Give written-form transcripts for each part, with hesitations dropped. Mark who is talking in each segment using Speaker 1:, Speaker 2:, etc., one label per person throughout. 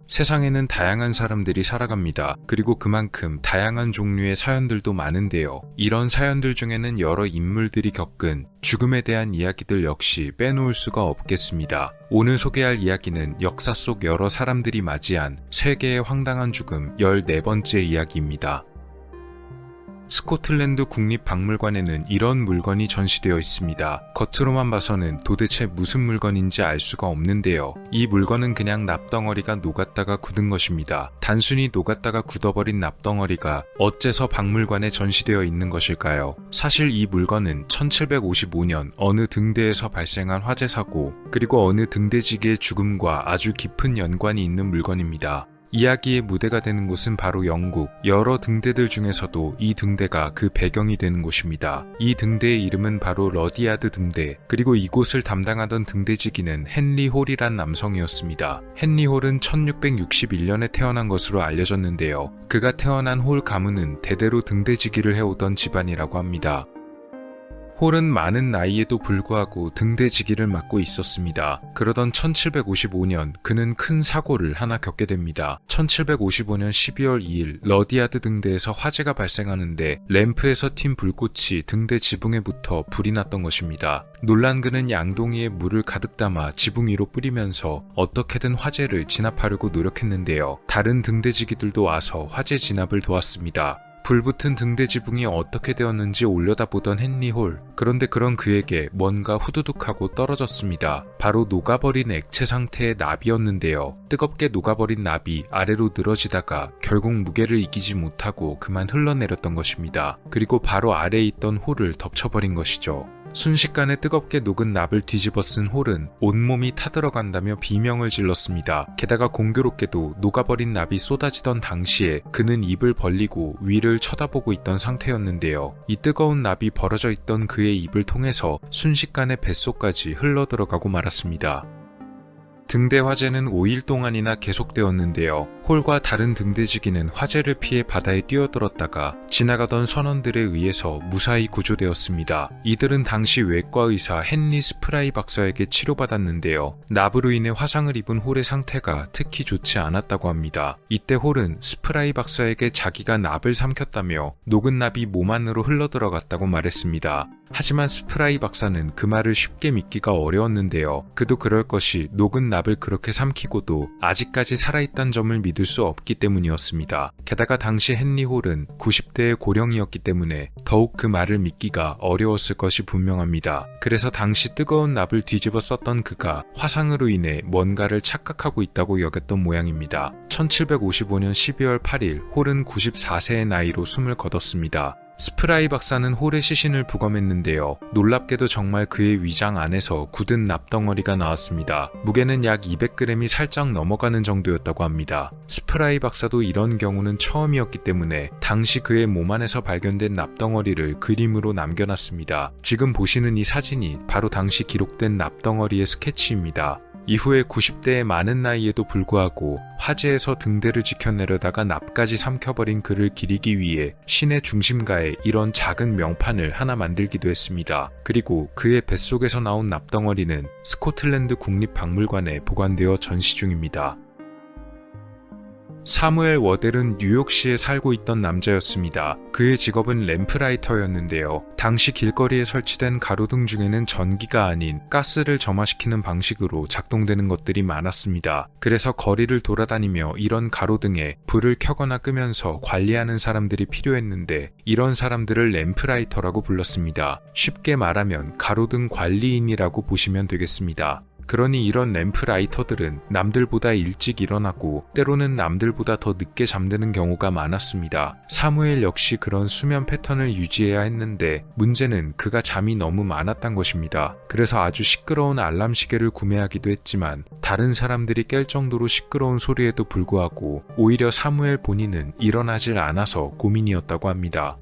Speaker 1: 세상에는 다양한 사람들이 살아갑니다. 그리고 그만큼 다양한 종류의 사연들도 많은데요. 이런 사연들 중에는 여러 인물들이 겪은 죽음에 대한 이야기들 역시 빼놓을 수가 없겠습니다. 오늘 소개할 이야기는 역사 속 여러 사람들이 맞이한 세계의 황당한 죽음 14번째 이야기입니다. 스코틀랜드 국립박물관에는 이런 물건이 전시되어 있습니다. 겉으로만 봐서는 도대체 무슨 물건인지 알 수가 없는데요. 이 물건은 그냥 납덩어리가 녹았다가 굳은 것입니다. 단순히 녹았다가 굳어버린 납덩어리가 어째서 박물관에 전시되어 있는 것일까요? 사실 이 물건은 1755년 어느 등대에서 발생한 화재 사고, 그리고 어느 등대지기의 죽음과 아주 깊은 연관이 있는 물건입니다. 이야기의 무대가 되는 곳은 바로 영국. 여러 등대들 중에서도 이 등대가 그 배경이 되는 곳입니다. 이 등대의 이름은 바로 러디아드 등대, 그리고 이곳을 담당하던 등대지기는 헨리 홀이란 남성이었습니다. 헨리 홀은 1661년에 태어난 것으로 알려졌는데요. 그가 태어난 홀 가문은 대대로 등대지기를 해오던 집안이라고 합니다. 홀은 많은 나이에도 불구하고 등대지기를 맡고 있었습니다. 그러던 1755년 그는 큰 사고를 하나 겪게 됩니다. 1755년 12월 2일 러디아드 등대에서 화재가 발생하는데 램프에서 튄 불꽃이 등대 지붕에 붙어 불이 났던 것입니다. 놀란 그는 양동이에 물을 가득 담아 지붕 위로 뿌리면서 어떻게든 화재를 진압하려고 노력했는데요. 다른 등대지기들도 와서 화재 진압을 도왔습니다. 불붙은 등대 지붕이 어떻게 되었는지 올려다보던 헨리 홀. 그런데 그런 그에게 뭔가 후두둑하고 떨어졌습니다. 바로 녹아버린 액체 상태의 납이었는데요. 뜨겁게 녹아버린 납이 아래로 늘어지다가 결국 무게를 이기지 못하고 그만 흘러내렸던 것입니다. 그리고 바로 아래에 있던 홀을 덮쳐버린 것이죠. 순식간에 뜨겁게 녹은 납을 뒤집어 쓴 홀은 온몸이 타들어간다며 비명을 질렀습니다. 게다가 공교롭게도 녹아버린 납이 쏟아지던 당시에 그는 입을 벌리고 위를 쳐다보고 있던 상태였는데요. 이 뜨거운 납이 벌어져 있던 그의 입을 통해서 순식간에 뱃속까지 흘러들어가고 말았습니다. 등대 화재는 5일 동안이나 계속되었는데요. 홀과 다른 등대지기는 화재를 피해 바다에 뛰어들었다가 지나가던 선원들에 의해서 무사히 구조되었습니다. 이들은 당시 외과 의사 헨리 스프라이 박사에게 치료받았는데요. 납으로 인해 화상을 입은 홀의 상태가 특히 좋지 않았다고 합니다. 이때 홀은 스프라이 박사에게 자기가 납을 삼켰다며 녹은 납이 몸 안으로 흘러들어갔다고 말했습니다. 하지만 스프라이 박사는 그 말을 쉽게 믿기가 어려웠는데요. 그도 그럴 것이 녹은 납을 그렇게 삼키고도 아직까지 살아있다는 점을 믿을 수 없기 때문이었습니다. 게다가 당시 헨리 홀은 90대의 고령이었기 때문에 더욱 그 말을 믿기가 어려웠을 것이 분명합니다. 그래서 당시 뜨거운 납을 뒤집어 썼던 그가 화상으로 인해 뭔가를 착각하고 있다고 여겼던 모양입니다. 1755년 12월 8일 홀은 94세의 나이로 숨을 거뒀습니다. 스프라이 박사는 홀의 시신을 부검했는데요. 놀랍게도 정말 그의 위장 안에서 굳은 납덩어리가 나왔습니다. 무게는 약 200g이 살짝 넘어가는 정도였다고 합니다. 스프라이 박사도 이런 경우는 처음이었기 때문에 당시 그의 몸 안에서 발견된 납덩어리를 그림으로 남겨놨습니다. 지금 보시는 이 사진이 바로 당시 기록된 납덩어리의 스케치입니다. 이후에 90대의 많은 나이에도 불구하고 화재에서 등대를 지켜내려다가 납까지 삼켜버린 그를 기리기 위해 시내 중심가에 이런 작은 명판을 하나 만들기도 했습니다. 그리고 그의 뱃속에서 나온 납덩어리는 스코틀랜드 국립박물관에 보관되어 전시 중입니다. 사무엘 워델은 뉴욕시에 살고 있던 남자였습니다. 그의 직업은 램프라이터였는데요. 당시 길거리에 설치된 가로등 중에는 전기가 아닌 가스를 점화시키는 방식으로 작동되는 것들이 많았습니다. 그래서 거리를 돌아다니며 이런 가로등에 불을 켜거나 끄면서 관리하는 사람들이 필요했는데 이런 사람들을 램프라이터라고 불렀습니다. 쉽게 말하면 가로등 관리인이라고 보시면 되겠습니다. 그러니 이런 램프라이터들은 남들보다 일찍 일어나고 때로는 남들보다 더 늦게 잠드는 경우가 많았습니다. 사무엘 역시 그런 수면 패턴을 유지해야 했는데 문제는 그가 잠이 너무 많았던 것입니다. 그래서 아주 시끄러운 알람 시계를 구매하기도 했지만 다른 사람들이 깰 정도로 시끄러운 소리에도 불구하고 오히려 사무엘 본인은 일어나질 않아서 고민이었다고 합니다.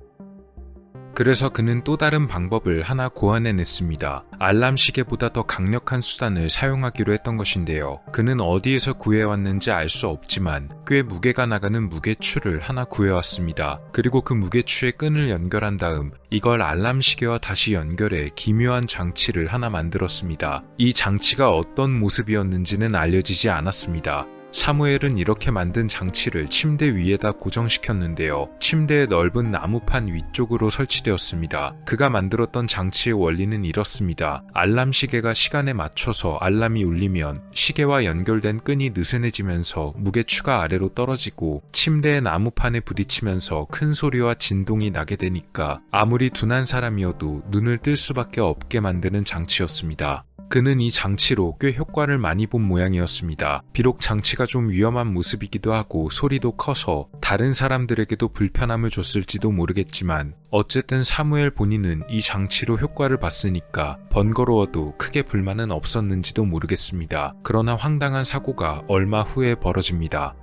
Speaker 1: 그래서 그는 또 다른 방법을 하나 고안해냈습니다. 알람 시계보다 더 강력한 수단을 사용하기로 했던 것인데요. 그는 어디에서 구해왔는지 알 수 없지만 꽤 무게가 나가는 무게추를 하나 구해왔습니다. 그리고 그 무게추에 끈을 연결한 다음 이걸 알람 시계와 다시 연결해 기묘한 장치를 하나 만들었습니다. 이 장치가 어떤 모습이었는지는 알려지지 않았습니다. 사무엘은 이렇게 만든 장치를 침대 위에다 고정시켰는데요. 침대의 넓은 나무판 위쪽으로 설치되었습니다. 그가 만들었던 장치의 원리는 이렇습니다. 알람 시계가 시간에 맞춰서 알람이 울리면 시계와 연결된 끈이 느슨해지면서 무게추가 아래로 떨어지고 침대의 나무판에 부딪히면서 큰 소리와 진동이 나게 되니까 아무리 둔한 사람이어도 눈을 뜰 수밖에 없게 만드는 장치였습니다. 그는 이 장치로 꽤 효과를 많이 본 모양이었습니다. 비록 장치가 좀 위험한 모습이기도 하고 소리도 커서 다른 사람들에게도 불편함을 줬을지도 모르겠지만 어쨌든 사무엘 본인은 이 장치로 효과를 봤으니까 번거로워도 크게 불만은 없었는지도 모르겠습니다. 그러나 황당한 사고가 얼마 후에 벌어집니다.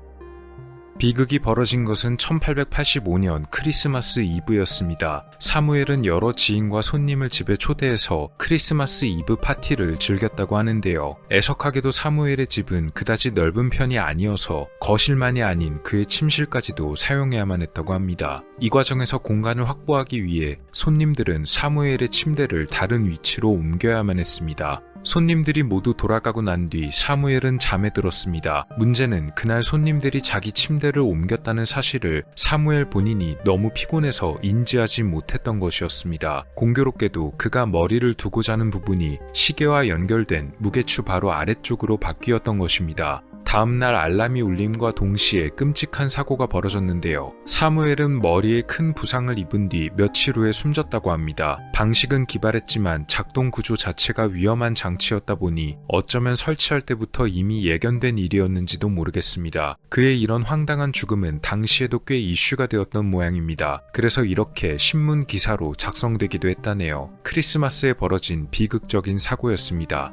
Speaker 1: 비극이 벌어진 것은 1885년 크리스마스 이브였습니다. 사무엘은 여러 지인과 손님을 집에 초대해서 크리스마스 이브 파티를 즐겼다고 하는데요. 애석하게도 사무엘의 집은 그다지 넓은 편이 아니어서 거실만이 아닌 그의 침실까지도 사용해야만 했다고 합니다. 이 과정에서 공간을 확보하기 위해 손님들은 사무엘의 침대를 다른 위치로 옮겨야만 했습니다. 손님들이 모두 돌아가고 난 뒤 사무엘은 잠에 들었습니다. 문제는 그날 손님들이 자기 침대를 옮겼다는 사실을 사무엘 본인이 너무 피곤해서 인지하지 못했던 것이었습니다. 공교롭게도 그가 머리를 두고 자는 부분이 시계와 연결된 무게추 바로 아래쪽으로 바뀌었던 것입니다. 다음날 알람이 울림과 동시에 끔찍한 사고가 벌어졌는데요. 사무엘은 머리에 큰 부상을 입은 뒤 며칠 후에 숨졌다고 합니다. 방식은 기발했지만 작동 구조 자체가 위험한 장치였다 보니 어쩌면 설치할 때부터 이미 예견된 일이었는지도 모르겠습니다. 그의 이런 황당한 죽음은 당시에도 꽤 이슈가 되었던 모양입니다. 그래서 이렇게 신문 기사로 작성되기도 했다네요. 크리스마스에 벌어진 비극적인 사고였습니다.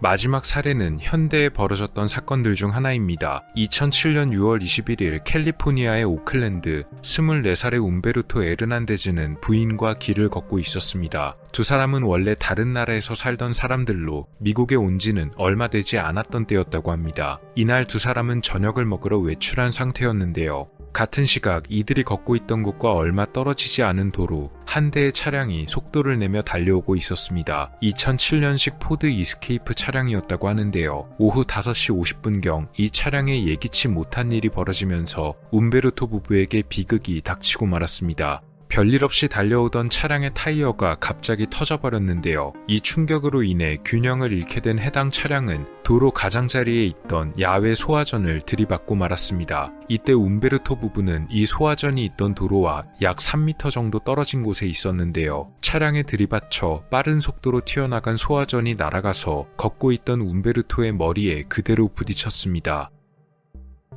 Speaker 1: 마지막 사례는 현대에 벌어졌던 사건들 중 하나입니다. 2007년 6월 21일 캘리포니아의 오클랜드 24살의 움베르토 에르난데즈는 부인과 길을 걷고 있었습니다. 두 사람은 원래 다른 나라에서 살던 사람들로 미국에 온 지는 얼마 되지 않았던 때였다고 합니다. 이날 두 사람은 저녁을 먹으러 외출한 상태였는데요. 같은 시각 이들이 걷고 있던 곳과 얼마 떨어지지 않은 도로 한 대의 차량이 속도를 내며 달려오고 있었습니다. 2007년식 포드 이스케이프 차량이었다고 하는데요. 오후 5시 50분경 이 차량에 예기치 못한 일이 벌어지면서 움베르토 부부에게 비극이 닥치고 말았습니다. 별일 없이 달려오던 차량의 타이어가 갑자기 터져버렸는데요. 이 충격으로 인해 균형을 잃게 된 해당 차량은 도로 가장자리에 있던 야외 소화전을 들이받고 말았습니다. 이때 움베르토 부부는 이 소화전이 있던 도로와 약 3m 정도 떨어진 곳에 있었는데요. 차량에 들이받쳐 빠른 속도로 튀어나간 소화전이 날아가서 걷고 있던 움베르토의 머리에 그대로 부딪혔습니다.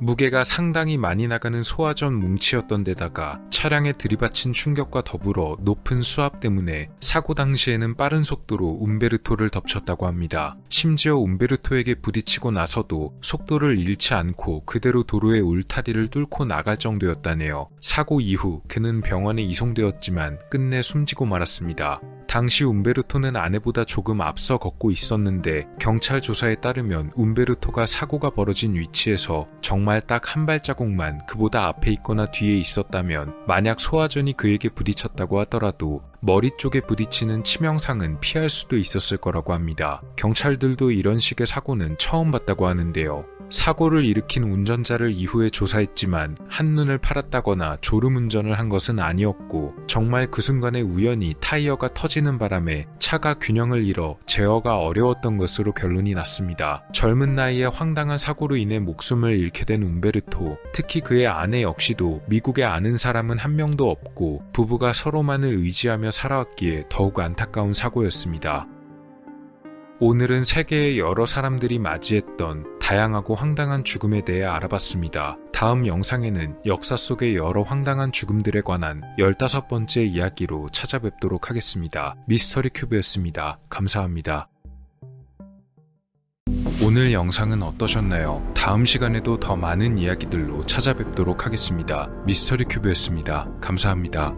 Speaker 1: 무게가 상당히 많이 나가는 소화전 뭉치였던 데다가 차량에 들이받친 충격과 더불어 높은 수압 때문에 사고 당시에는 빠른 속도로 움베르토를 덮쳤다고 합니다. 심지어 움베르토에게 부딪히고 나서도 속도를 잃지 않고 그대로 도로의 울타리를 뚫고 나갈 정도였다네요. 사고 이후 그는 병원에 이송되었지만 끝내 숨지고 말았습니다. 당시 움베르토는 아내보다 조금 앞서 걷고 있었는데 경찰 조사에 따르면 움베르토가 사고가 벌어진 위치에서 정말 딱 한 발자국만 그보다 앞에 있거나 뒤에 있었다면 만약 소화전이 그에게 부딪혔다고 하더라도 머리 쪽에 부딪히는 치명상은 피할 수도 있었을 거라고 합니다. 경찰들도 이런 식의 사고는 처음 봤다고 하는데요. 사고를 일으킨 운전자를 이후에 조사했지만 한눈을 팔았다거나 졸음운전을 한 것은 아니었고 정말 그 순간에 우연히 타이어가 터지는 바람에 차가 균형을 잃어 제어가 어려웠던 것으로 결론이 났습니다. 젊은 나이에 황당한 사고로 인해 목숨을 잃게 된 움베르토, 특히 그의 아내 역시도 미국에 아는 사람은 한 명도 없고 부부가 서로만을 의지하며 살아왔기에 더욱 안타까운 사고였습니다. 오늘은 세계의 여러 사람들이 맞이했던 다양하고 황당한 죽음에 대해 알아봤습니다. 다음 영상에는 역사 속의 여러 황당한 죽음들에 관한 15번째 이야기로 찾아뵙도록 하겠습니다. 미스터리 큐브였습니다. 감사합니다. 오늘 영상은 어떠셨나요? 다음 시간에도 더 많은 이야기들로 찾아뵙도록 하겠습니다. 미스터리 큐브였습니다. 감사합니다.